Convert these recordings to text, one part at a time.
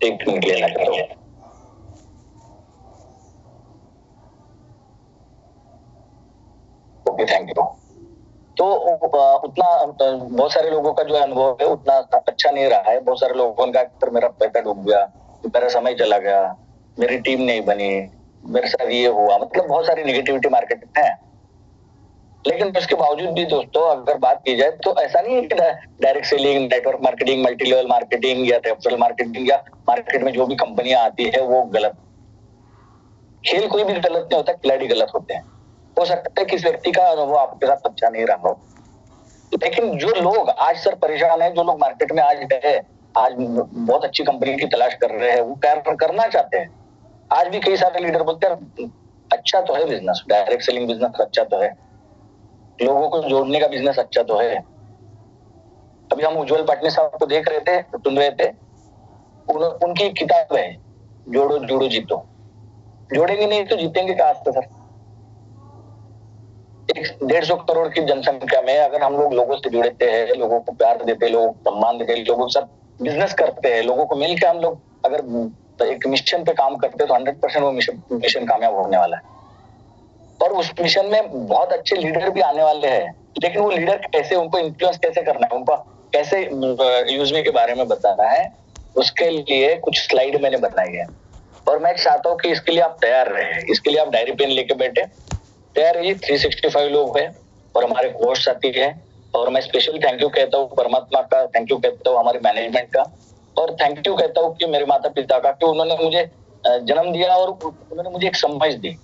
एक मिनट लेना चाहता हूँ। Okay, thank you. तो उतना बहुत सारे लोगों का जो अनुभव है उतना अच्छा नहीं रहा है। बहुत सारे लोगों का मेरा पैसा डूब गया, मेरा समय चला गया, मेरी टीम नहीं बनी, मेरे साथ ये हुआ, मतलब बहुत सारी नेगेटिविटी मार्केट में है। लेकिन उसके बावजूद भी दोस्तों अगर बात की जाए तो ऐसा नहीं है कि direct selling, network marketing, multi level marketing या रेफरल मार्केटिंग या मार्केट में जो भी कंपनियां आती है वो गलत। खेल कोई भी गलत नहीं होता, खिलाड़ी गलत होते हैं। हो सकता है किस व्यक्ति का अनुभव आपके साथ अच्छा नहीं रहा हो, लेकिन जो लोग आज सर परेशान है, जो लोग मार्केट में आज है, आज बहुत अच्छी कंपनी की तलाश कर रहे हैं, वो करना चाहते हैं। आज भी कई सारे लीडर बोलते हैं अच्छा तो है बिजनेस, डायरेक्ट सेलिंग बिजनेस अच्छा तो है, लोगों को जोड़ने का बिजनेस अच्छा तो है। अभी हम उज्जवल पाटनी साहब को देख रहे थे, सुन रहे थे, उनकी किताब है जोड़ो जोड़ो जीतो। जोड़ेंगे नहीं तो जीतेंगे कहां से सर? 150 करोड़ की जनसंख्या में अगर हम लोगों से जुड़ते हैं, लोगों को प्यार देते, लोगों को सम्मान देते, लोगों के साथ बिजनेस करते हैं, लोगों को मिलकर हम लोग अगर एक मिशन पे काम करते हैं तो 100% वो मिशन कामयाब होने वाला है। और उस मिशन में बहुत अच्छे लीडर भी आने वाले हैं, लेकिन वो लीडर कैसे, उनको इन्फ्लुएंस कैसे करना है, उनको कैसे यूजमी के बारे में बताना है, उसके लिए कुछ स्लाइड मैंने बनाई है। और मैं चाहता हूँ कि इसके लिए आप तैयार रहे, इसके लिए आप डायरी पेन लेके बैठे तैयार रहिए। 365 लोग हैं और हमारे कोच साथी है, और मैं स्पेशल थैंक यू कहता हूँ परमात्मा का, थैंक यू कहता हूँ हमारे मैनेजमेंट का, और थैंक यू कहता हूँ कि मेरे माता पिता का, कि उन्होंने मुझे जन्म दिया और उन्होंने मुझे एक समझ दी।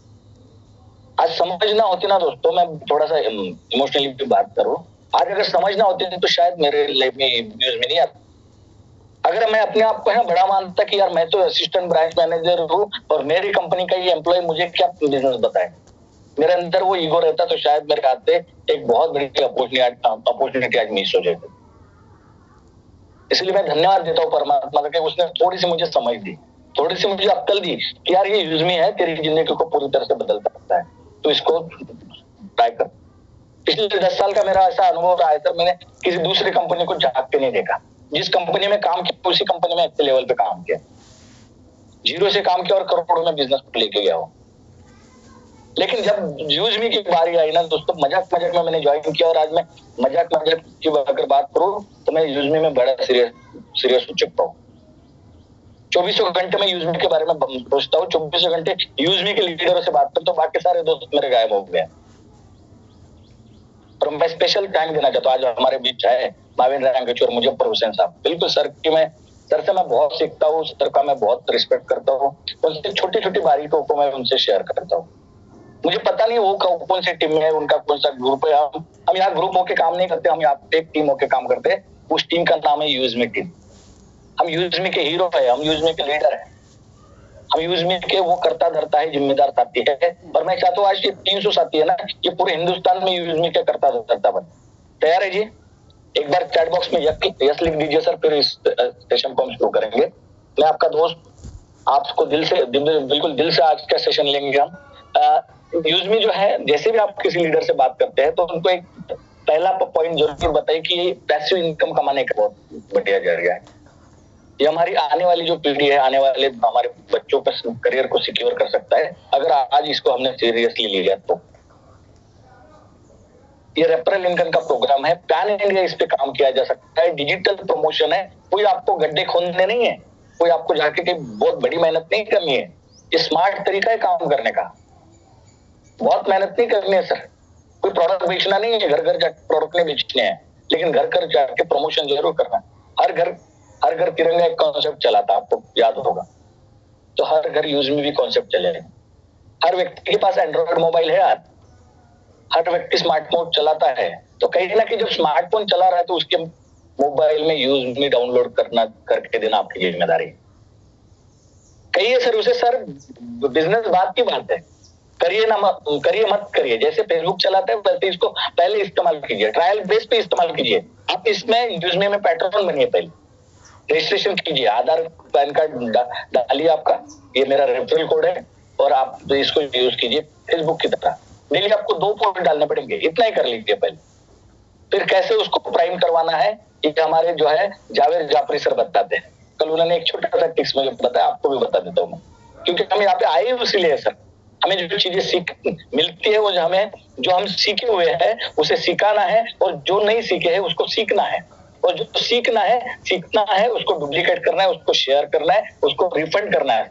आज समझ ना होती ना दोस्तों, मैं थोड़ा सा इमोशनली भी बात करूं, आज अगर समझ ना होती तो शायद मेरे लाइफ में न्यूज में नहीं आता। अगर मैं अपने आप को है बड़ा मानता कि यार मैं तो असिस्टेंट ब्रांच मैनेजर हूँ और मेरी कंपनी का ये एम्प्लॉय मुझे क्या बिजनेस बताए, मेरे अंदर वो ईगो रहता तो शायद मेरे हाथ से एक बहुत बड़ी अपॉर्चुनिटी आज मिस हो जाती। इसलिए मैं धन्यवाद देता हूँ परमात्मा का कि उसने थोड़ी सी मुझे समझ दी, थोड़ी सी मुझे अक्ल दी कि यार ये यूजमी है, तेरी जिंदगी को पूरी तरह से बदल सकता है, तो इसको ट्राई कर। पिछले 10 साल का मेरा ऐसा अनुभव रहा है सर, मैंने किसी दूसरी कंपनी को झांक के नहीं देखा। जिस कंपनी में काम किया उसी कंपनी में अच्छे लेवल पे काम किया, जीरो से काम किया और करोड़ों में बिजनेस लेके गया हो। लेकिन जब यूजमी की बारी आई ना दोस्तों, मजाक मजाक में मैंने ज्वाइन किया, और आज मैं मजाक मजाक की अगर बात करूं तो मैं यूजमी में बड़ा सीरियस हो चुका हूँ। 24 घंटे में यूजमी के बारे में सोचता हूँ, 24 घंटे यूजमी के लीडरों से बात करता हूँ, बाकी सारे दोस्त मेरे गायब हो गए। और मैं स्पेशल थैंक देना चाहता हूँ, आज हमारे बीच है माविन रंगचूर, मुजफ्फर हुसैन साहब। बिल्कुल सर की सर से मैं बहुत सीखता हूँ, सर का मैं बहुत रिस्पेक्ट करता हूँ, उनसे छोटी छोटी बारीकों को मैं उनसे शेयर करता हूँ। मुझे पता नहीं वो कौन सी टीम है, उनका कौन सा ग्रुप है। हम यहाँ ग्रुप होके काम नहीं करते, हम यहाँ एक टीम होके काम करते हैं। उस टीम का नाम है यूजमी टीम। हम यूजमी के हीरो है, हम यूजमी के लीडर है, हम यूजमी के वो करता धरता है, जिम्मेदार साथी है। और मैं चाहता हूँ आज ये 300 साथी है ना, ये पूरे हिंदुस्तान में यूजमी के करता धरता बने। तैयार है जी? एक बार चैट बॉक्स में यस लिख दीजिए सर, फिर इस सेशन को हम शुरू करेंगे। मैं आपका दोस्त, आपको बिल्कुल दिल से आज का सेशन लेंगे हम। यूजमी जो है, जैसे भी आप किसी लीडर से बात करते हैं तो उनको एक पहला पॉइंट जरूर बताइए कि पैसिव इनकम कमाने का बहुत बढ़िया जरिया है। ये हमारी आने वाली जो पीढ़ी है, आने वाले हमारे बच्चों का करियर को सिक्योर कर सकता है अगर आज इसको हमने सीरियसली लिया तो। ये रेफरल इनकम का प्रोग्राम है, पैन इंडिया इस पे काम किया जा सकता है, डिजिटल प्रमोशन है, कोई आपको गड्ढे खोदने नहीं है, कोई आपको जाके कोई बहुत बड़ी मेहनत नहीं करनी है। ये स्मार्ट तरीका है काम करने का, बहुत मेहनत नहीं करनी है सर। कोई प्रोडक्ट बेचना नहीं है, घर घर जाके प्रोडक्ट नहीं बेचने हैं, लेकिन घर घर जाके प्रमोशन जरूर करना है। हर घर तिरंगा एक कॉन्सेप्ट चला था, आपको याद होगा, तो हर घर यूजमी भी कॉन्सेप्ट चलेगा। हर व्यक्ति के पास एंड्रॉइड मोबाइल है यार, हर व्यक्ति स्मार्टफोन चलाता है, तो कहीं ना कहीं जब स्मार्टफोन चला रहा है तो उसके मोबाइल में यूजमी डाउनलोड करके देना आपकी जिम्मेदारी। कहिए सर उसे, सर बिजनेस बात की बात है, करिए ना करिए मत करिए, जैसे फेसबुक चलाते हैं वैसे इसको पहले इस्तेमाल कीजिए, ट्रायल बेस पे इस्तेमाल कीजिए। आप इसमें यूजमी में पैटर्न बनिए, पहले रजिस्ट्रेशन कीजिए, आधार पैन कार्ड डालिए आपका, ये मेरा रेफरल कोड है, और आप तो इसको यूज कीजिए फेसबुक की तरह। डेली आपको 2 पॉइंट डालने पड़ेंगे, इतना ही कर लीजिए पहले। फिर कैसे उसको प्राइम करवाना है, ये हमारे जो है जावेद जाफरी सर बताते हैं। कल उन्होंने एक छोटा सा टिप्स मुझे बताया, आपको भी बता देता हूँ मैं, क्योंकि हम यहाँ पे आए उसीलिए सर। हमें जो चीजें सीख मिलती है वो जो हम सीखे हुए हैं उसे सिखाना है, और जो नहीं सीखे हैं उसको सीखना है, और जो सीखना है उसको डुप्लीकेट करना है, उसको शेयर करना है, उसको रिफंड करना है।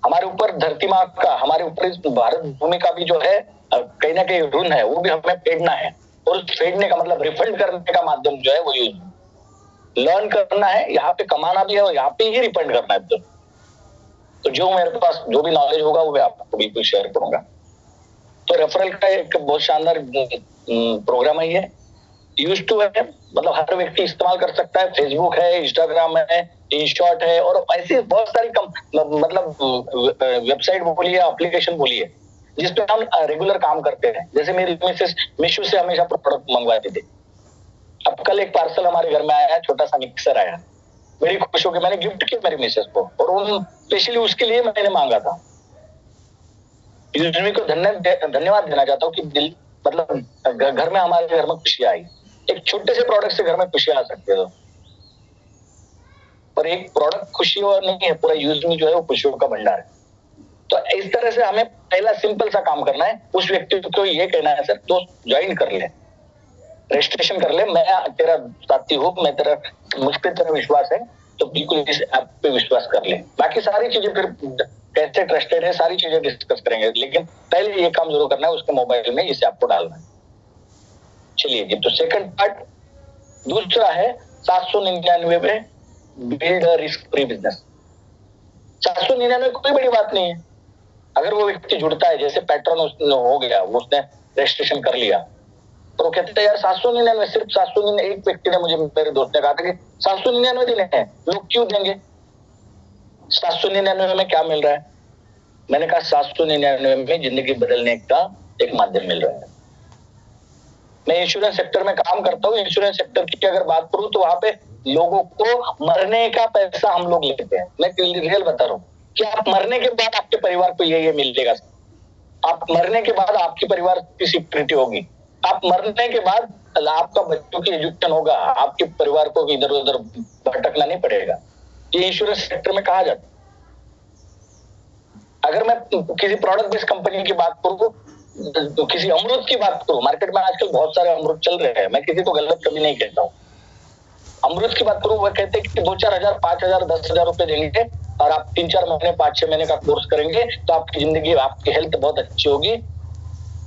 हमारे ऊपर धरती माँ का, हमारे ऊपर इस भारत भूमि का भी जो है कहीं ना कहीं ऋण है, वो भी हमें फेडना है, और उस फेडने का मतलब रिफंड करने का माध्यम जो है वो यूज लर्न करना है, यहाँ पे कमाना भी है और यहाँ पे ही रिफंड करना है। तो जो मेरे पास जो भी नॉलेज होगा वो मैं आपको बिल्कुल शेयर करूंगा। तो रेफरल का एक बहुत शानदार प्रोग्राम है ये, यूज टू है, मतलब हर व्यक्ति इस्तेमाल कर सकता है। फेसबुक है, इंस्टाग्राम है, InShot है, और ऐसी बहुत सारी मतलब वेबसाइट बोलिए, एप्लीकेशन बोलिए, जिसपे हम रेगुलर काम करते हैं। जैसे मेरी मिसेस मीशो से हमेशा प्रोडक्ट मंगवाती थी। अब कल एक पार्सल हमारे घर में आया, छोटा सा मिक्सर आया, बड़ी खुश होकर मैंने गिफ्ट किया मेरी मिसेस को, और वो स्पेशली उसके लिए मैंने मांगा था। यूजमी को धन्यवाद देना चाहता हूँ कि दिल मतलब घर में, हमारे घर में खुशियां आई। एक छोटे से प्रोडक्ट से घर में खुशियां आ सकती है, पर एक प्रोडक्ट खुशी और नहीं है, पूरा यूजमी जो है वो खुशियों का भंडार है। तो इस तरह से हमें पहला सिंपल सा काम करना है, उस व्यक्ति को ये कहना है सर दोस्त ज्वाइन कर ले, रजिस्ट्रेशन कर ले, मैं तेरा साथी हूँ, मैं तेरा, मुझ पे तेरा विश्वास है, तो बिल्कुल इस ऐप पे विश्वास कर ले। बाकी सारी चीजें फिर कैसे ट्रस्टेड है सारी चीजें डिस्कस करेंगे, लेकिन पहले ये काम जरूर करना है, उसके मोबाइल में इस ऐप को डालना है। चलिए जी, तो सेकंड पार्ट दूसरा है 799 में build a risk free business. 799 कोई बड़ी बात नहीं है। अगर वो व्यक्ति जुड़ता है, जैसे पैटर्न हो गया, उसने रजिस्ट्रेशन कर लिया, तो वो कहते हैं यार 799, सिर्फ 799। एक व्यक्ति ने मुझे, मेरे दोस्त ने कहा था कि 799 दिन है, लोग क्यों देंगे, 799 में क्या मिल रहा है? मैंने कहा 799 में जिंदगी बदलने का एक माध्यम मिल रहा है। मैं इंश्योरेंस सेक्टर में काम करता हूँ। इंश्योरेंस सेक्टर की अगर बात करूं तो वहां पे लोगों को मरने का पैसा हम लोग लेते हैं। मैं रियल बता रहा हूँ कि आप मरने के बाद आपके परिवार को ये मिलेगा। आप मरने के बाद आपके परिवार की सिक्योरिटी होगी। आप मरने के बाद आपका बच्चों की एजुकेशन होगा, आपके परिवार को इधर उधर भटकना नहीं पड़ेगा। ये इंश्योरेंस सेक्टर में कहा जाता है। अगर मैं किसी प्रोडक्ट बेस्ड कंपनी की बात करूं, तो किसी अमरूद की बात करूं, मार्केट में आजकल बहुत सारे अमरूद चल रहे हैं, मैं किसी को गलत कभी नहीं कहता हूं। अमरूद की बात करूं, वह कहते हैं कि 2-4 हजार, 5 हजार, 10 हजार रुपए देंगे और आप 3-4 महीने, 5-6 महीने का कोर्स करेंगे तो आपकी जिंदगी, आपकी हेल्थ बहुत अच्छी होगी,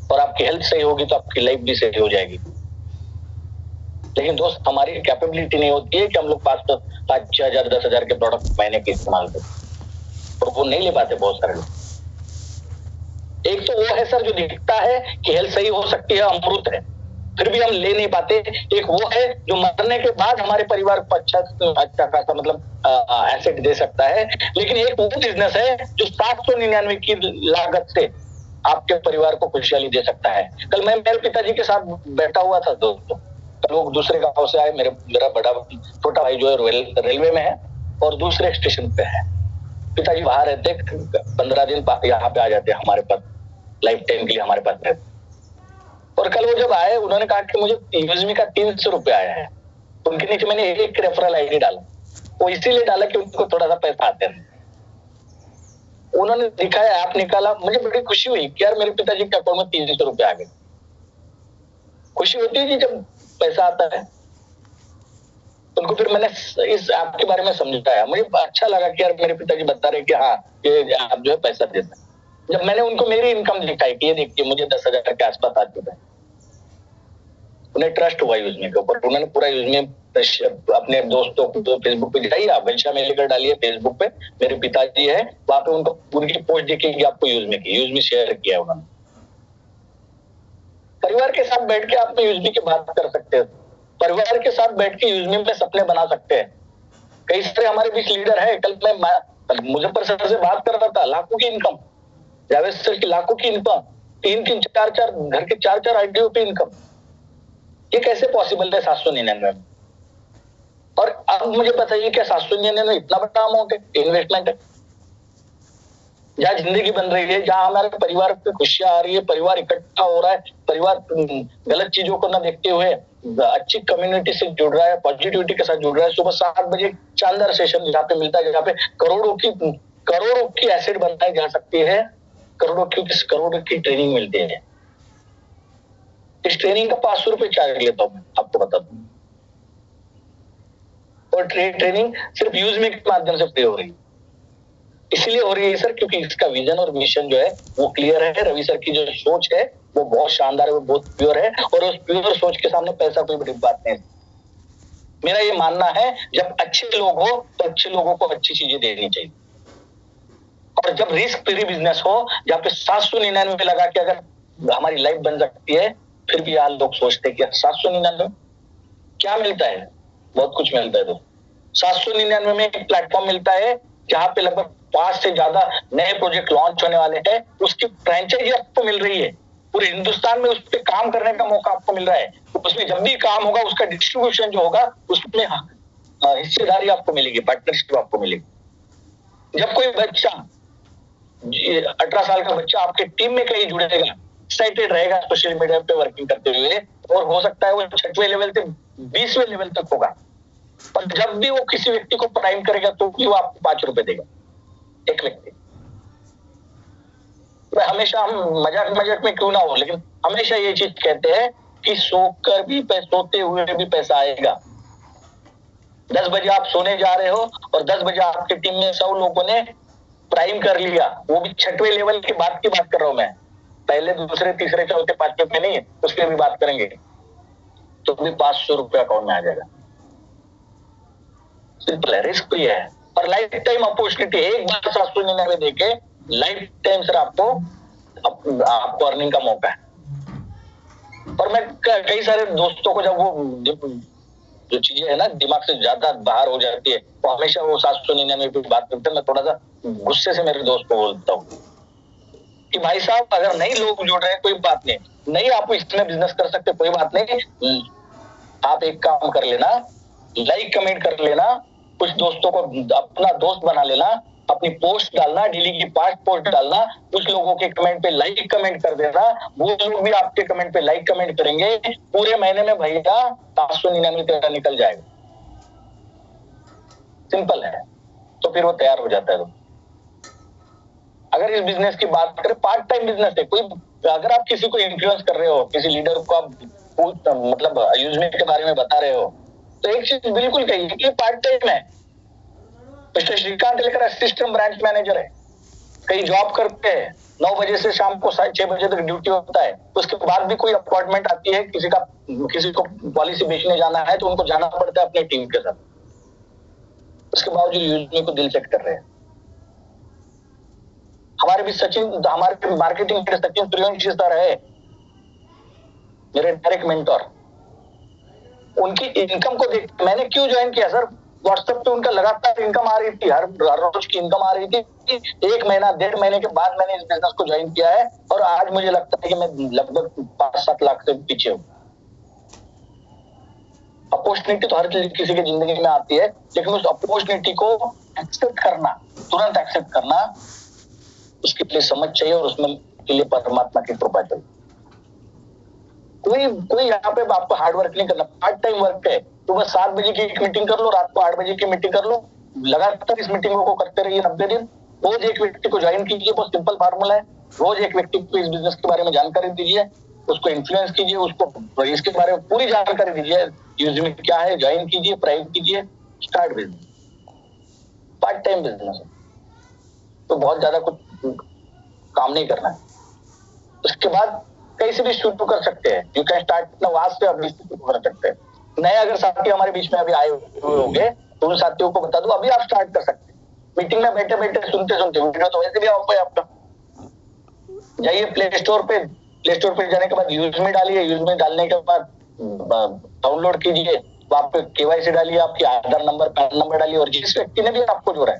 और आपकी हेल्थ सही होगी तो आपकी लाइफ भी सही हो जाएगी। लेकिन दोस्त, हमारी कैपेबिलिटी नहीं होती है कि हम लोग 5-6 हजार, 10 हजार के प्रोडक्ट महीने के इस्तेमाल करें, और वो नहीं ले पाते बहुत सारे लोग। एक तो वो है सर जो दिखता है कि हेल्थ सही हो सकती है, अमृत है, फिर भी हम ले नहीं पाते। एक वो है जो मरने के बाद हमारे परिवार को अच्छा खासा मतलब एसेट दे सकता है। लेकिन एक वो बिजनेस है जो 799 की लागत से आपके परिवार को खुशहाली दे सकता है। कल मैं मेरे पिताजी के साथ बैठा हुआ था दोस्तों, लोग दूसरे गांव से आए, मेरा बड़ा छोटा भाई जो है रेलवे में है और दूसरे स्टेशन पे है। पिताजी बाहर रहते, 15 दिन यहाँ पे आ जाते हैं हमारे पास, लाइफ टाइम के लिए हमारे पास रहते। और कल वो जब आए, उन्होंने कहा कि मुझे यूजमी का 300 रुपए आया है। तो उनके नीचे मैंने एक रेफरल आईडी डाला, वो इसीलिए डाला कि उनको थोड़ा सा पैसा आते हैं। उन्होंने दिखाया, ऐप निकाला, मुझे बड़ी खुशी हुई कि यार मेरे पिताजी के अकाउंट में 300 रुपए आ गए। खुशी होती है कि जब पैसा आता है। उनको फिर मैंने इस ऐप के बारे में समझाया, मुझे अच्छा लगा कि यार मेरे पिताजी बता रहे कि हाँ ये ऐप जो है पैसा देता है। जब मैंने उनको मेरी इनकम दिखाई कि ये देखिए मुझे 10,000 के आसपास आ चुका है, उन्हें ट्रस्ट हुआ यूजमी के ऊपर। उन्होंने पूरा यूजमी अपने दोस्तों को फेसबुक पे दिखाई, आप घनश्याम में लेकर डालिए फेसबुक पे, मेरे पिताजी है वहां पे, उनको उनकी पोस्ट दिखेगी आपको यूजमी शेयर किया उन्होंने। परिवार के साथ बैठ के आप यूजमी की बात कर सकते हैं, परिवार के साथ बैठ के यूजमी में सपने बना सकते हैं। कई सारे हमारे बीच लीडर है। कल मैं मुजफ्फर सर से बात कर रहा था, लाखों की इनकम, जावेद सर की लाखों की इनकम, 3-3, 4-4 घर के 4-4 आईडियो पे इनकम। ये कैसे पॉसिबल है 799 में? और अब मुझे बताइए क्या 799 में इतना बड़ा अमाउंट है, इन्वेस्टमेंट है? जहाँ जिंदगी बन रही है, जहाँ हमारे परिवार पे खुशियां आ रही है, परिवार इकट्ठा हो रहा है, परिवार गलत चीजों को न देखते हुए अच्छी कम्युनिटी से जुड़ रहा है, पॉजिटिविटी के साथ जुड़ रहा है, सुबह 7 बजे शानदार सेशन जहाँ पे मिलता है, जहाँ पे करोड़ों की एसेट बनाई जा सकती है, करोड़ों की ट्रेनिंग मिलती है। इस ट्रेनिंग का 500 रुपए चार्ज लेता हूँ, आपको बता दूं। और ट्रेनिंग सिर्फ यूजमी के माध्यम से फ्री हो रही है। इसलिए हो रही है सर क्योंकि इसका विजन और मिशन जो है वो क्लियर है। रवि सर की जो सोच है वो बहुत शानदार है, वो बहुत प्योर है, और उस प्योर सोच के सामने पैसा कोई बड़ी बात नहीं। मेरा ये मानना है जब अच्छे लोग हो तो अच्छे लोगों को अच्छी चीजें देनी चाहिए, और जब रिस्क फ्री बिजनेस हो जहाँ पे 799 लगा के अगर हमारी लाइफ बन सकती है, फिर भी यार लोग सोचते हैं कि 799 क्या मिलता है, बहुत कुछ मिलता है। तो 799 में एक प्लेटफॉर्म मिलता है जहां पे लगभग 5 से ज्यादा नए प्रोजेक्ट लॉन्च होने वाले हैं, उसकी फ्रेंचाइजी आपको मिल रही है, पूरे हिंदुस्तान में उस पर काम करने का मौका आपको मिल रहा है। तो उसमें जब भी काम होगा उसका डिस्ट्रीब्यूशन जो होगा उसमें हिस्सेदारी आपको मिलेगी, पार्टनरशिप आपको मिलेगी। जब कोई बच्चा 18 साल का बच्चा आपके टीम में कहीं जुड़ेगा, एक्साइटेड रहेगा सोशल मीडिया पे वर्किंग करते हुए, और हो सकता है वो 6वें लेवल से 20वें लेवल तक होगा, और जब भी वो किसी व्यक्ति को प्राइम करेगा तो भी वो आपको 5 रुपए देगा, एक व्यक्ति। तो हमेशा हम मजाक में क्यों ना हो, लेकिन हमेशा ये चीज कहते हैं कि सोकर भी सोते हुए भी पैसा आएगा। 10 बजे आप सोने जा रहे हो और 10 बजे आपकी टीम में 100 लोगों ने प्राइम कर लिया, वो भी 6वें लेवल की बात कर रहा हूं मैं, पहले दूसरे तीसरे चौथे 5वें पे नहीं, उसकी भी बात करेंगे, तो भी 500 रुपया अकाउंट में आ जाएगा। सिंपल है, रिस्क फ्री है, और लाइफ टाइम अपॉर्चुनिटी। एक बार 799 देके लाइफ टाइम सर आपको अर्निंग का मौका है। और मैं कई सारे दोस्तों को जब वो जो चीजें है ना दिमाग से ज्यादा बाहर हो जाती है, तो हमेशा वो 799 की बात करते हैं, मैं थोड़ा सा गुस्से से मेरे दोस्त को बोलता हूँ कि भाई साहब अगर नहीं लोग जुड़ रहे हैं कोई बात नहीं आप इसमें बिजनेस कर सकते, कोई बात नहीं, आप एक काम कर लेना, लाइक कमेंट कर लेना, कुछ दोस्तों को अपना दोस्त बना लेना, अपनी पोस्ट डालना, डेली की 5 पोस्ट डालना, कुछ लोगों के कमेंट पे लाइक कमेंट कर देना, वो लोग भी आपके कमेंट पे लाइक कमेंट करेंगे, पूरे महीने में भैया 799 तेरा निकल जाएगा। सिंपल है, तो फिर वो तैयार हो जाता है। तो अगर इस बिजनेस की बात करें, पार्ट टाइम बिजनेस है, कोई अगर आप किसी को इन्फ्लुएंस कर रहे हो, किसी लीडर को आप मतलब यूजमेंट के बारे में बता रहे हो, तो एक चीज बिल्कुल कही कि पार्ट टाइम है। मिस्टर श्रीकांत लेकर असिस्टेंट ब्रांच मैनेजर है, कहीं जॉब करते हैं, 9 बजे से शाम को 6 बजे तक ड्यूटी होता है, उसके बाद भी कोई अपॉइंटमेंट आती है, किसी को पॉलिसी बेचने जाना है तो उनको जाना पड़ता है अपनी टीम के साथ, उसके बावजूद यूजमेंट को दिल सेट कर रहे हैं। हमारे मार्केटिंग सचिन सूर्यवंशी सर है, मेरे डायरेक्ट मेंटर। उनकी इनकम को देख मैंने क्यों ज्वाइन किया सर, व्हाट्सएप पे उनका लगातार इनकम आ रही थी, हर रोज की इनकम आ रही थी। 1 महीना 1.5 महीने के बाद मैंने इस बिजनेस को ज्वाइन किया है, और आज मुझे लगता है कि मैं लगभग 5-7 लाख से पीछे हूँ। अपॉर्चुनिटी तो हर किसी की जिंदगी में आती है, लेकिन उस अपॉर्चुनिटी को एक्सेप्ट करना, तुरंत एक्सेप्ट करना, उसके लिए समझ चाहिए, और उसमें के लिए परमात्मा की कृपा चाहिए। कोई यहाँ पे आपको हार्ड वर्क नहीं करना, पार्ट टाइम वर्क है। तो बस 7 बजे की एक मीटिंग कर लो, रात को 8 बजे की मीटिंग कर लो, लगातार इस मीटिंगों को करते रहिए 90 दिन। रोज एक व्यक्ति को ज्वाइन कीजिए, बहुत सिंपल फार्मूला है। रोज एक व्यक्ति को इस बिजनेस के बारे में जानकारी दीजिए, उसको इन्फ्लुएंस कीजिए, उसको इसके बारे में पूरी जानकारी दीजिए, यूजली क्या है, ज्वाइन कीजिए, प्राइम कीजिए, start business. Part time business तो बहुत ज्यादा कुछ काम नहीं करना है। उसके बाद कहीं से भी शुरू कर सकते हैं, यू कैन स्टार्ट वहां से अभी शुरू कर सकते हैं। नए अगर साथी हमारे बीच में अभी आए हुए होंगे तो उन साथियों को बता दूं, अभी आप स्टार्ट कर सकते हैं। मीटिंग में बैठे बैठे सुनते वीडियो तो वैसे भी आपका जाइए प्ले स्टोर पे जाने के बाद यूजमी डालिए, यूजमी डालने के बाद डाउनलोड कीजिए, वहां पे केवाईसी डालिए, आपकी आधार नंबर पैन नंबर डालिए, और जिस व्यक्ति ने भी आपको जोड़ा है,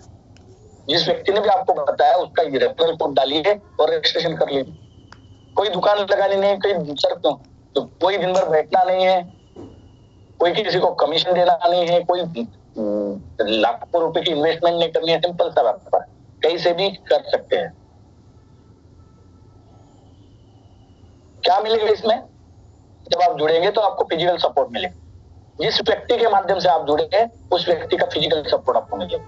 जिस व्यक्ति ने भी आपको बताया उसका रेफरल कोड डालिए और रजिस्ट्रेशन कर लीजिए। कोई दुकान लगानी नहीं, कोई सर तो कोई दिन भर बैठना नहीं है, कोई किसी को कमीशन देना नहीं है, कोई लाखों रुपए की इन्वेस्टमेंट नहीं करनी है, सिंपल सा व्यापार, कहीं से भी कर सकते हैं। क्या मिलेगा इसमें? जब आप जुड़ेंगे तो आपको फिजिकल सपोर्ट मिलेगा। जिस व्यक्ति के माध्यम से आप जुड़े हैं उस व्यक्ति का फिजिकल सपोर्ट आपको मिलेगा।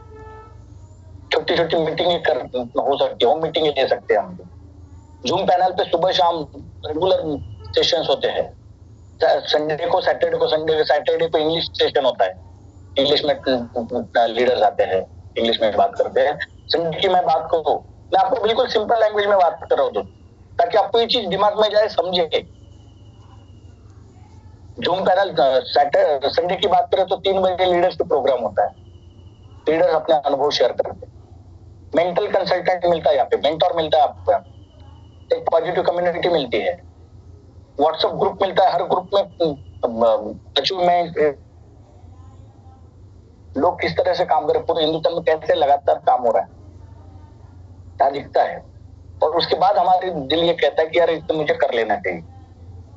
छोटी छोटी मीटिंग कर हो सकती है, वो मीटिंग ले सकते हैं हम। जूम पैनल पे सुबह शाम रेगुलर सेशंस होते हैं। संडे को सैटरडे को इंग्लिश सेशन होता है, इंग्लिश में लीडर्स आते हैं, इंग्लिश में बात करते हैं। संडे की मैं बात करूं, मैं आपको बिल्कुल सिंपल लैंग्वेज में बात कर रहा हूँ ताकि आपको ये चीज दिमाग में जाए, समझे। जूम पैनल संडे की बात करें तो 3 बजे लीडर्स का प्रोग्राम होता है। लीडर्स अपने अनुभव शेयर करते हैं। मेंटल कंसल्टेंट मिलता है यहाँ पे, मेंटोर मिलता है आपको, एक पॉजिटिव कम्युनिटी मिलती है, व्हाट्सएप ग्रुप मिलता है। हर ग्रुप में अचीवमेंट, लोग किस तरह से काम कर रहे हैं, पूरे हिंदुस्तान में कैसे लगातार काम हो रहा है, यहाँ दिखता है। और उसके बाद हमारे दिल ये कहता है कि यार इसको मुझे कर लेना चाहिए।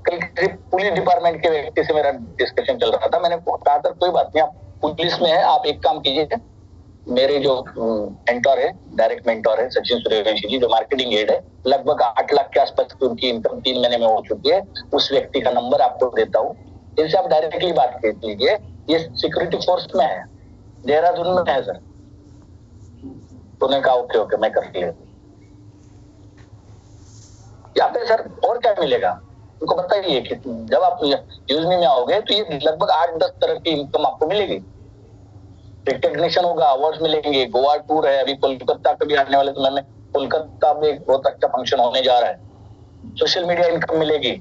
कल किसी पुलिस डिपार्टमेंट के व्यक्ति से मेरा डिस्कशन चल रहा था, मैंने कहा था कोई बात नहीं, आप पुलिस में है, आप एक काम कीजिए, मेरे जो मेंटोर है, डायरेक्ट मेंटोर है सचिन सूर्यवंशी जी, जो मार्केटिंग हेड है, लगभग 8 लाख के आसपास की उनकी इनकम 3 महीने में हो चुकी है। उस व्यक्ति का नंबर आपको देता हूँ, इनसे आप डायरेक्टली बात कर लीजिए। ये सिक्योरिटी फोर्स में है, देहरादून में है सर। उन्होंने कहा ओके मैं कर लिया। यहाँ पे सर और क्या मिलेगा उनको बताइए कि जब आप यूजमी में आओगे तो ये लगभग 8-10 तरह की इनकम आपको मिलेगी। रिकग्निशन होगा, अवार्ड्स मिलेंगे, गोवा टूर है, अभी कोलकाता कभी आने वाले समय में कोलकाता में एक बहुत अच्छा फंक्शन होने जा रहा है। सोशल मीडिया इनकम मिलेगी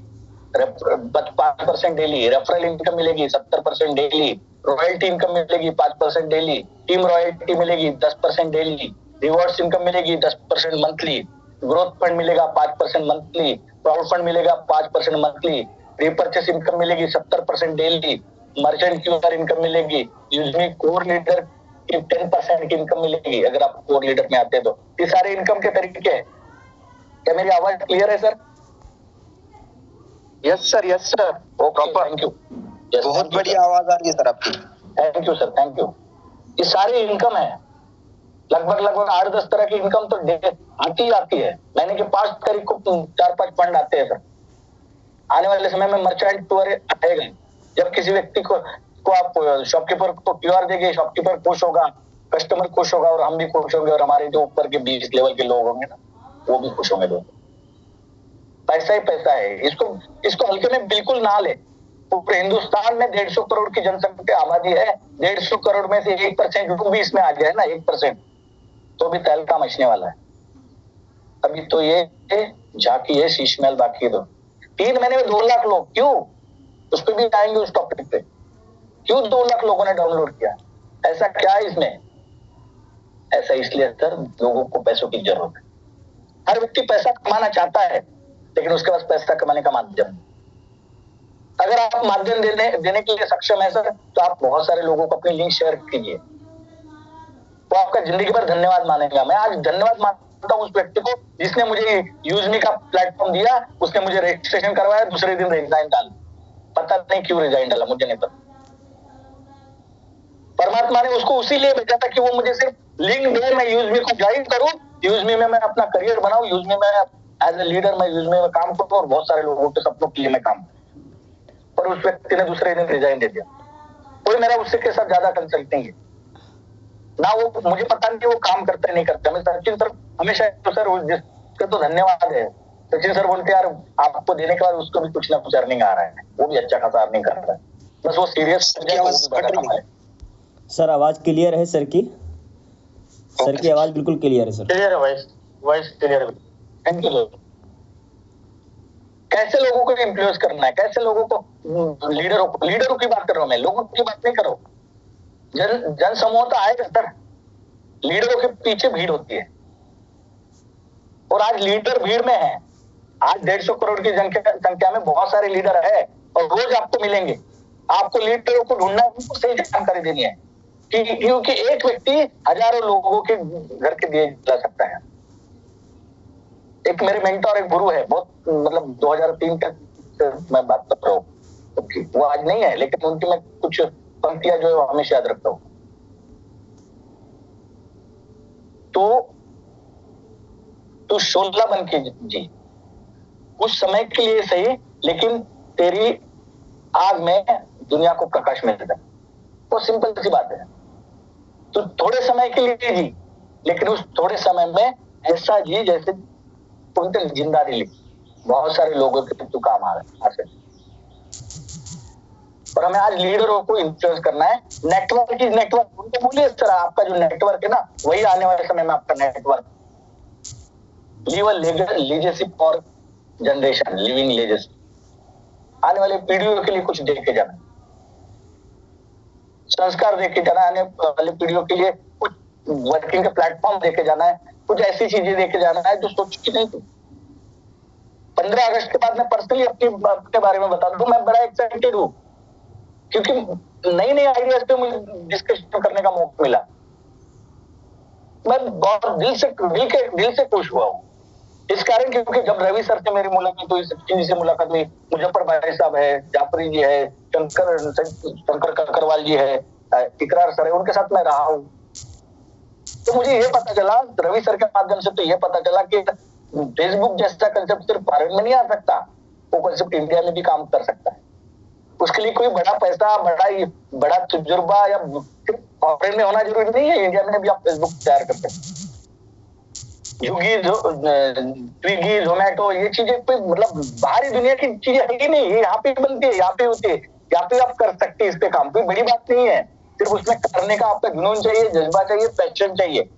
5% डेली, रेफरल इनकम मिलेगी 70% डेली, रॉयल्टी इनकम मिलेगी 5% डेली, टीम रॉयल्टी मिलेगी 10% डेली, रिवॉर्ड्स इनकम मिलेगी 10% मंथली, ग्रोथ फंड मिलेगा 5% मंथली, प्राउड फंड मिलेगा 5% मंथली, रिपर्चेस इनकम मिलेगी 70% डेली, मर्चेंट क्यूआर इनकम मिलेगी, यूजमी कोर लीडर की 10% की इनकम मिलेगी अगर आप कोर लीडर में आते हैं तो। ये सारे इनकम के तरीके हैं। क्या मेरी आवाज क्लियर है sir? Yes sir, yes sir, proper, thank you. बहुत बढ़िया आवाज आ रही है सर आपकी। Thank you sir, thank you. ये सारी इनकम है, लगभग 8-10 तरह की इनकम तो आती है। महीने के 5 तारीख को 4-5 फंड आते हैं सर। आने वाले समय में मर्चेंट टूर आएगा, जब किसी व्यक्ति को आप शॉपकीपर को क्यूआर देंगे, शॉपकीपर खुश होगा, कस्टमर खुश होगा और हम भी खुश होंगे, और हमारे जो ऊपर के 20 लेवल के लोग होंगे ना, वो भी खुश होंगे। लोग पैसा ही पैसा है, इसको हल्के में बिल्कुल ना ले। पूरे हिंदुस्तान में 150 करोड़ की जनसंख्या आबादी है, 150 करोड़ में से 1% लोग भी इसमें आ जाए ना, 1%, तो भी तहलका मचने वाला है। अभी तो ये झांकी है, शीश महल बाकी। 3 महीने में 2 लाख लोग, क्यों? उस पर भी आएंगे, उस टॉपिक पे। क्यों 2 लाख लोगों ने डाउनलोड किया? ऐसा क्या है इसमें? ऐसा इसलिए सर, लोगों को पैसों की जरूरत है। हर व्यक्ति पैसा कमाना चाहता है, लेकिन उसके पास पैसा कमाने का माध्यम, अगर आप माध्यम देने के लिए सक्षम है सर, तो आप बहुत सारे लोगों को अपनी लिंक शेयर कीजिए, वो आपका जिंदगी भर धन्यवाद मानेगा। मैं आज धन्यवाद मानता हूं उस व्यक्ति को जिसने मुझे यूजमी का प्लेटफॉर्म दिया, उसने मुझे रजिस्ट्रेशन करवाया, दूसरे दिन रिजाइन डाला। पता नहीं क्यों रिजाइन डाला, मुझे नहीं पता। परमात्मा ने उसको उसी लिए भेजा था कि वो मुझे सिर्फ लिंक दे, मैं यूजमी को ज्वाइन करूं, यूजमी में मैं अपना करियर बनाऊं, यूजमी में एज ए लीडर मैं यूजमी में काम करूं और बहुत सारे लोगों के सपनों के लिए मैं काम करूं। पर उस व्यक्ति ने दूसरे दिन रिजाइन दे दिया। कोई मेरा उससे के साथ ज्यादा कंसल्ट नहीं है ना, वो मुझे पता नहीं वो काम करते नहीं करते। हमें सचिन सर हमेशा तो सर जिसका तो धन्यवाद है, सचिन सर बोलते यार आपको देने के बाद उसको भी कुछ ना कुछ अर्निंग आ रहा है, वो भी अच्छा खासा अर्निंग कर रहा है, बस वो सीरियस है। सर आवाज क्लियर है सर की? सर की आवाज बिल्कुल क्लियर है सर। क्लियर है, वॉइस क्लियर है। Thank you. कैसे लोगों को इन्फ्लुएंस करना है, कैसे लोगों को लीडरों की बात कर रहा हूं मैं, लोगों की बात नहीं कर रहा हूं। जन समूह तो आएगा सर, लीडरों के पीछे भीड़ होती है, और आज लीडर भीड़ में है। आज 150 करोड़ की संख्या में बहुत सारे लीडर है, और रोज आपको मिलेंगे। आपको लीडरों को ढूंढना, उनको सही जानकारी देनी है, क्योंकि एक व्यक्ति हजारों लोगों के घर के दिए जला सकता है। एक मेरे मेंटोर, एक गुरु है, बहुत मतलब 2003 तक मैं बात कर रहा हूँ, वो आज नहीं है, लेकिन उनकी मैं कुछ पंक्तियां जो है हमेशा याद रखता हूं। तो शोला बन के जी, कुछ समय के लिए सही, लेकिन तेरी आग में दुनिया को प्रकाश मिलता है। वो सिंपल सी बात है। तो थोड़े समय के लिए जी, लेकिन उस थोड़े समय में ऐसा जी जैसे तुमने जिंदा नहीं ली। बहुत सारे लोगों के तो काम आ रहे हैं। और हमें आज लीडरों को इन्फ्लुएंस करना है। Network is network. उनको बोलिए सर आपका जो नेटवर्क है ना, वही आने वाले समय में आपका network. Leave a legacy for generation, living legacy. आने वाले पीढ़ियों के लिए कुछ दे के जाना, संस्कार दे के जाना, आने वाले पीढ़ियों के लिए कुछ वर्किंग का प्लेटफॉर्म दे के जाना है, कुछ ऐसी चीजें दे के जाना है जो सोची नहीं थी। 15 अगस्त के बाद मैं पर्सनली अपने बारे में बता दूं, मैं बड़ा एक्साइटेड हूं, क्योंकि नई नई आइडियाज पे मुझे डिस्कशन करने का मौका मिला। मैं बहुत दिल से खुश हुआ हूं इस कारण, क्योंकि जब रवि सर से मेरी मुलाकात हुई, सचिन जी से मुलाकात हुई, मुजफ्फर भाई साहब है, जाफरी जी है, शंकर ककरवाल जी है, इकरार सर है, उनके साथ मैं रहा हूं। तो मुझे ये पता चला रवि सर के माध्यम से, तो ये पता चला कि फेसबुक जैसा कंसेप्ट सिर्फ भारत में नहीं आ सकता, वो कंसेप्ट इंडिया में भी काम कर सकता है। उसके लिए कोई बड़ा पैसा, बड़ा तजुर्बा या फॉरेन में होना जरूरी नहीं है। इंडिया में भी आप फेसबुक तैयार करते हैं। स्विगी, जोमेटो, ये चीजें कोई मतलब बाहरी दुनिया की चीजें है ही नहीं, ये यहाँ पे बनती है, यहाँ पे होती है, यहाँ पे आप कर सकते हैं इस पे काम। कोई बड़ी बात नहीं है, सिर्फ उसमें करने का आपका जुनून चाहिए, जज्बा चाहिए, पैशन चाहिए।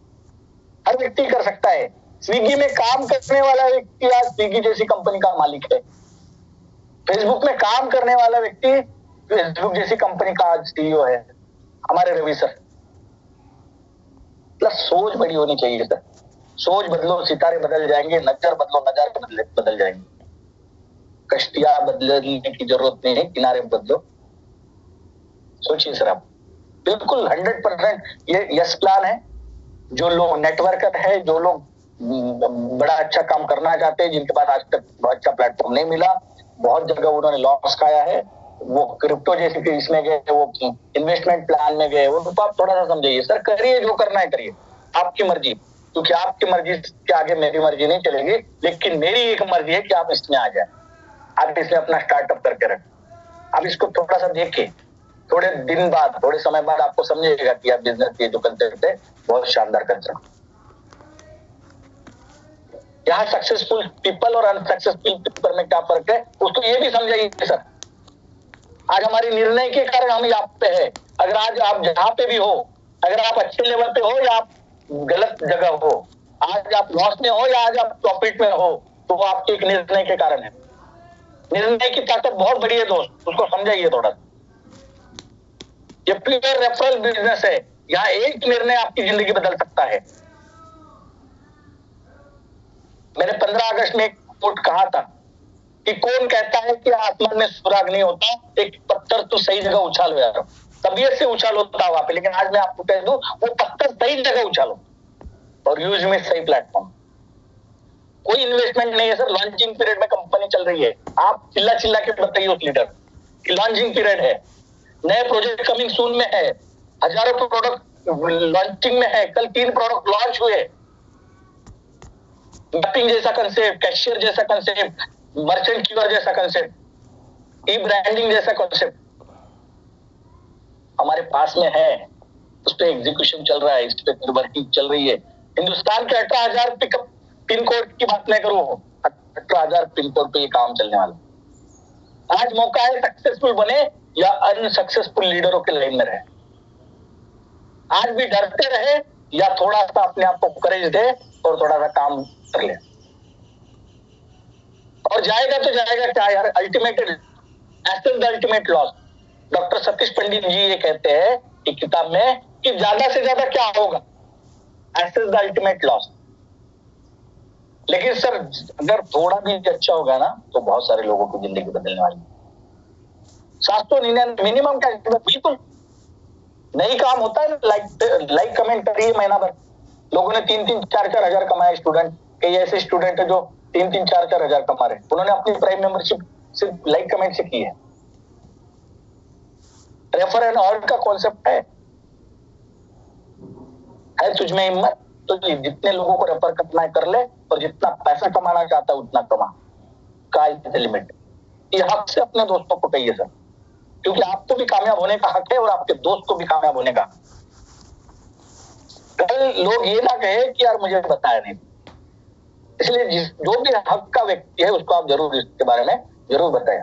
हर व्यक्ति कर सकता है। स्विगी में काम करने वाला व्यक्ति आज स्विगी जैसी कंपनी का मालिक है। फेसबुक में काम करने वाला व्यक्ति फेसबुक जैसी कंपनी का आज सीईओ है, हमारे रवि सर। प्लस सोच बड़ी होनी चाहिए सर। सोच बदलो, सितारे बदल जाएंगे। नजर बदलो, नजारे बदल जाएंगे। कश्तियां बदलने की जरूरत नहीं है, किनारे बदलो। सोचिए सर आप, बिल्कुल 100% ये यस प्लान है। जो लोग नेटवर्कर है, जो लोग बड़ा अच्छा काम करना चाहते हैं, जिनके पास आज तक बहुत अच्छा प्लेटफॉर्म नहीं मिला, बहुत जगह उन्होंने लॉस खाया है, वो क्रिप्टो जैसे कि इसमें गए, वो इन्वेस्टमेंट प्लान में गए, उनको आप थोड़ा सा समझाइए सर, करिए जो करना है करिए, आपकी मर्जी। क्योंकि आपकी मर्जी के आगे मेरी मर्जी नहीं चलेगी, लेकिन मेरी एक मर्जी है कि आप इसमें आ जाए, आप इसमें अपना स्टार्टअप करके रखें। आप इसको थोड़ा सा देखिए, थोड़े दिन बाद, थोड़े समय बाद आपको समझेगा कि आप बिजनेस के जो कंसेप्ट है बहुत शानदार कंसेप्ट। यहाँ सक्सेसफुल पीपल और अनसक्सेसफुल पीपल में क्या फर्क है, उसको ये भी समझाइए सर। आज हमारे निर्णय के कारण हम यहाँ पे है। अगर आज आप जहां पे भी हो, अगर आप अच्छे लेवल पे हो या आप गलत जगह हो, आज आप लॉस में हो या आज आप प्रॉफिट में हो, तो वो आपके एक निर्णय के कारण है। निर्णय की ताकत बहुत बड़ी है दोस्त, उसको समझाइए थोड़ा। ये प्योर रेफरल बिजनेस है, यहाँ एक निर्णय आपकी जिंदगी बदल सकता है। मैंने 15 अगस्त में एक कोट कहा था कि कौन कहता है कि आसमान में सुराग नहीं होता, एक पत्थर तो सही जगह उछालो यार। तबीयत से उछाल होता वहां पे, लेकिन आज मैं आपको कह दूं, वो पत्थर सही जगह उछालो और यूज में सही प्लेटफॉर्म। कोई इन्वेस्टमेंट नहीं है सर, लॉन्चिंग पीरियड में कंपनी चल रही है। आप चिल्ला के बताइए उस लीडर कि लॉन्चिंग पीरियड है, नए प्रोजेक्ट कमिंग सून में है, हजारों प्रोडक्ट लॉन्चिंग में है। कल 3 प्रोडक्ट लॉन्च हुए, मैपिंग जैसा कंसेप्ट, कैशियर जैसा कंसेप्ट, मर्चेंट क्यूआर जैसा कंसेप्ट, ई ब्रांडिंग जैसा कंसेप्ट हमारे पास में है। उस पर एग्जीक्यूशन चल रहा है, इस पे वर्किंग चल रही है। हिंदुस्तान के 18,000 पिकअप पिन कोड की बात नहीं करूं, 18,000 पिन कोड पे ये काम चलने वाला। आज मौका है सक्सेसफुल बने या अनसक्सेसफुल लीडरों के लाइन में रहे। आज भी डरते रहे या थोड़ा सा अपने आप को करेज दे और थोड़ा सा काम कर ले। और जाएगा तो जाएगा क्या यार, ultimate access the ultimate loss. Doctor Satish Pandit ji ये कहते हैं कि किताब में कि ज्यादा से ज्यादा क्या होगा, एसेस द अल्टीमेट लॉस। लेकिन सर अगर थोड़ा भी अच्छा होगा ना, तो बहुत सारे लोगों की जिंदगी बदलने वाली है। 799 मिनिमम क्या, बिल्कुल नहीं काम होता है। लाइक कमेंट करिए महीना भर। लोगों ने 3-3, 4-4 हजार कमाए। स्टूडेंट, कई ऐसे स्टूडेंट है जो 3-3, 4-4 हजार कमा रहे, उन्होंने अपनी प्राइम मेंबरशिप सिर्फ लाइक कमेंट से की है। रेफर एंड अर्न का कॉन्सेप्ट है तुझमें हिम्मत, तो जितने लोगों को रेफर करना है कर ले, और जितना पैसा कमाना चाहता है उतना कमा। का लिमिट, ये हक से अपने दोस्तों को कहिए सर। क्योंकि आपको भी कामयाब होने का हक है और आपके दोस्त को भी कामयाब होने का। कल लोग ये ना कहे कि यार मुझे बताया नहीं। इसलिए जो भी हक का व्यक्ति है उसको आप जरूर इसके बारे में जरूर बताएं।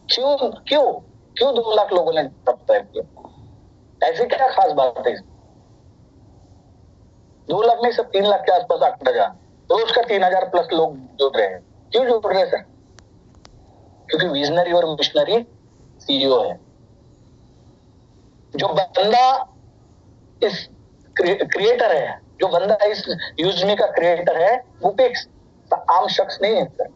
क्यों क्यों क्यों 2 लाख लोगों ने सब्सक्राइब किया? ऐसी क्या खास बात है? 2 लाख नहीं, सब 3 लाख के आसपास आंकड़ा जा, रोज का 3000 प्लस लोग जुड़ रहे हैं। क्यों जुड़ रहे हैं सर? क्योंकि विजनरी और मिशनरी सीईओ है। जो बंदा इस क्रिएटर है, जो बंदा इस यूजमी का क्रिएटर है, वो एक आम शख्स नहीं है सर,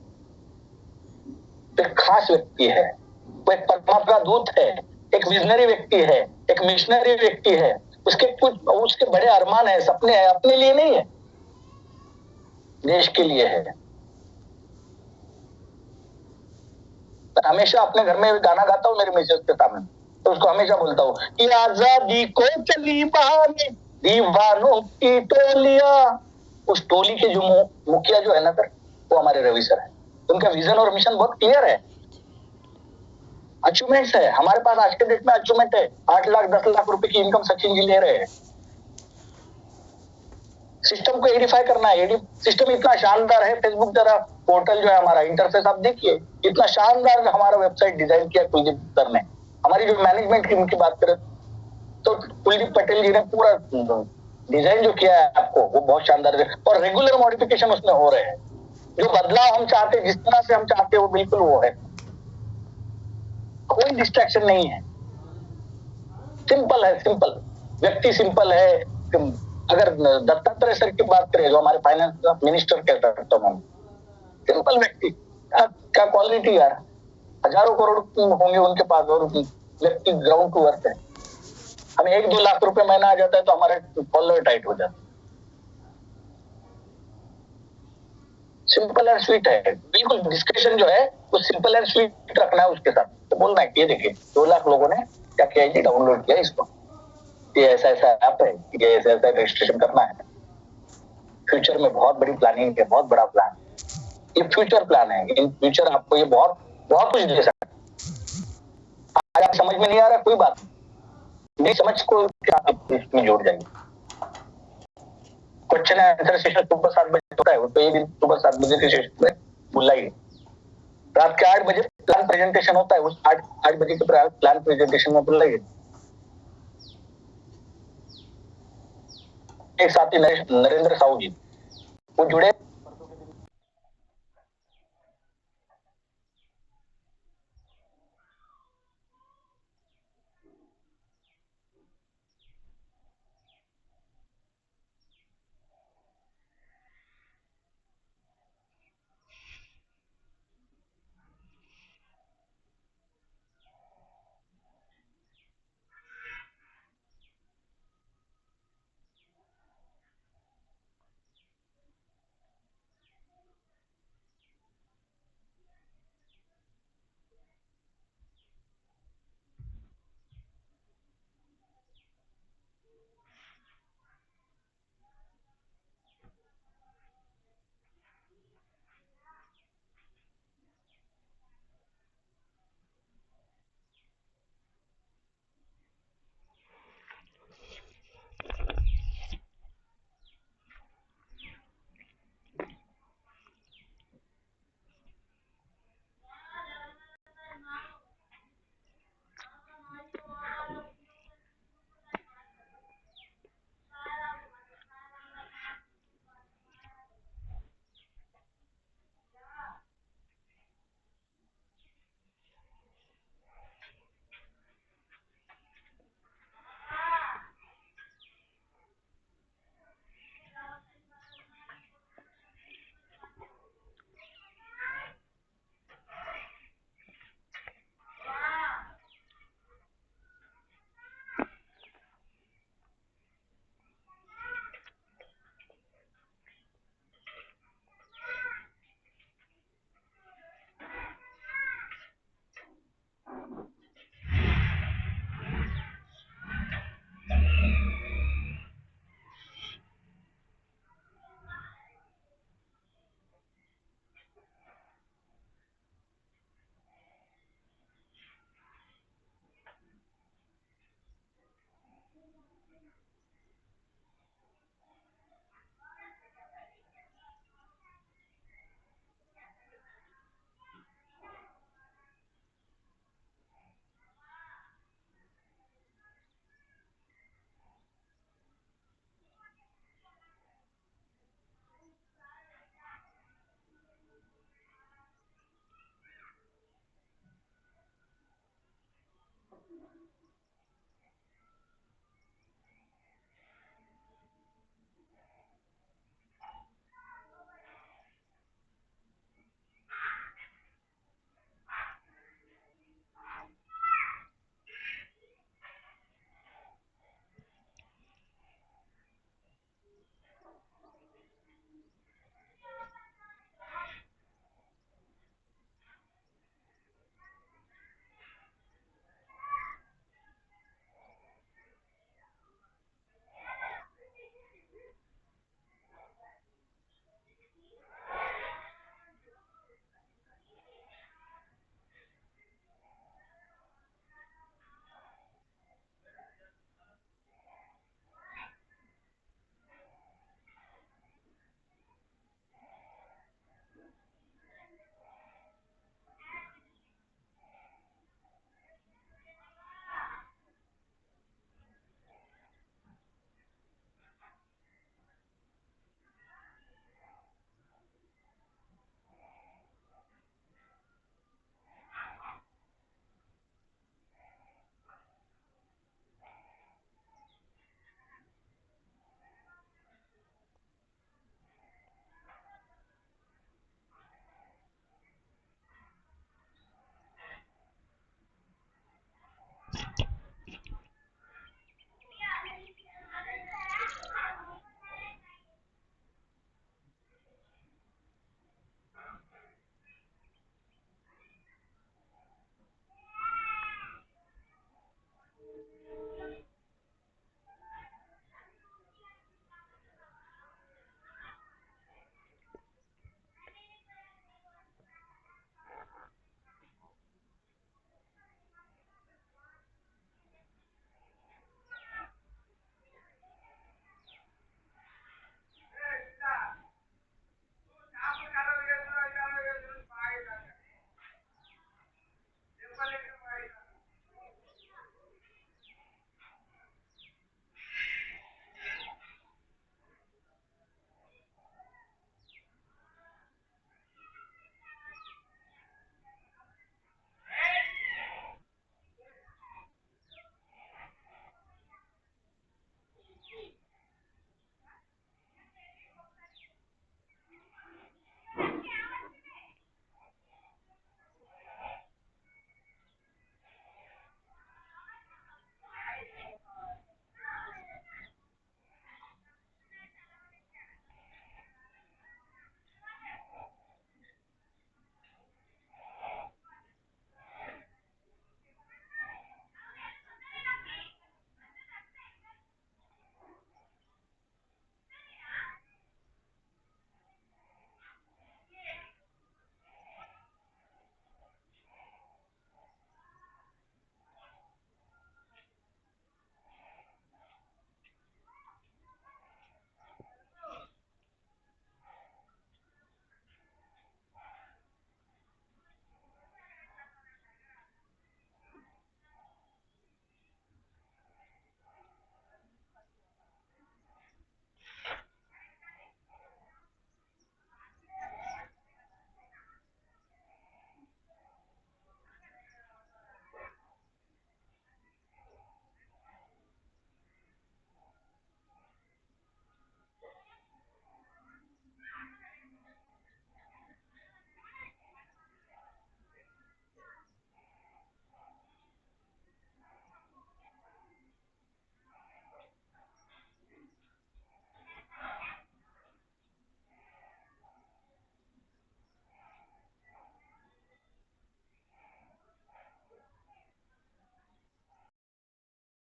एक खास व्यक्ति है। वो एक परमात्मा दूत है, एक विजनरी व्यक्ति है, एक मिशनरी व्यक्ति है। उसके बड़े अरमान है, सपने हैं, अपने लिए नहीं है, देश के लिए है। मैं हमेशा अपने घर में गाना गाता हूँ मेरे मिसेस के सामने, तो उसको हमेशा बोलता हूँ कि आजादी को चली बहाने दीवानों की टोलियां। उस टोली के जो मुखिया जो है ना सर, वो हमारे रवि सर है। उनका विजन और मिशन बहुत क्लियर है। अचीवमेंट्स है हमारे पास, आज के डेट में अचीवमेंट है। 8 लाख 10 लाख रुपए की इनकम सचिन जी ले रहे हैं। सिस्टम को एडिफाई करना है। सिस्टम इतना शानदार है। फेसबुक जरा पोर्टल जो है हमारा, इंटरफेस आप देखिए, इतना शानदार हमारा वेबसाइट डिजाइन किया कुलदीप सर ने। हमारी जो मैनेजमेंट टीम की बात करें तो कुलदीप पटेल जी ने पूरा डिजाइन जो किया है आपको, वो बहुत शानदार है। और रेगुलर मॉडिफिकेशन उसमें हो रहे हैं। जो बदलाव हम चाहते हैं, जिस तरह से हम चाहते हैं, वो बिल्कुल वो है। कोई डिस्ट्रैक्शन नहीं है। सिंपल है, सिंपल व्यक्ति सिंपल है। अगर दत्तात्रेय सर की बात करें, जो हमारे फाइनेंस मिनिस्टर कह सकता हूँ, सिंपल व्यक्ति, क्या क्वालिटी यार। हजारों करोड़ होंगे उनके पास और व्यक्ति ग्राउंड टू अर्थ है। हमें 1-2 लाख रुपए महीना आ जाता है तो हमारे कॉलर टाइट हो जाता है। सिंपल एंड स्वीट है, बिल्कुल। डिस्कशन जो है वो सिंपल एंड स्वीट रखना है उसके साथ। तो बोलना है कि ये देखिए 2 लाख लोगों ने क्या किया है, डाउनलोड किया इसको, ये ऐसा ऐसा ऐप है, ये ऐसा ऐसा रजिस्ट्रेशन करना है। फ्यूचर में बहुत बड़ी प्लानिंग है, बहुत बड़ा प्लान। ये फ्यूचर प्लान है। इन फ्यूचर आपको ये बहुत बहुत कुछ दे सकता है। आज आप समझ में नहीं आ रहा, कोई बात नहीं, समझ को आप इसमें जोड़ जाएंगे। क्वेश्चन आंसर सेशन सुबह 7 बजे होता है, तो ये दिन सुबह 7 बजे के सेशन में बुलाइए। रात के 8 बजे प्लान प्रेजेंटेशन होता है, उस 8 बजे के प्लान प्रेजेंटेशन में बुलाइए। एक साथी नरेंद्र साहू जी, वो जुड़े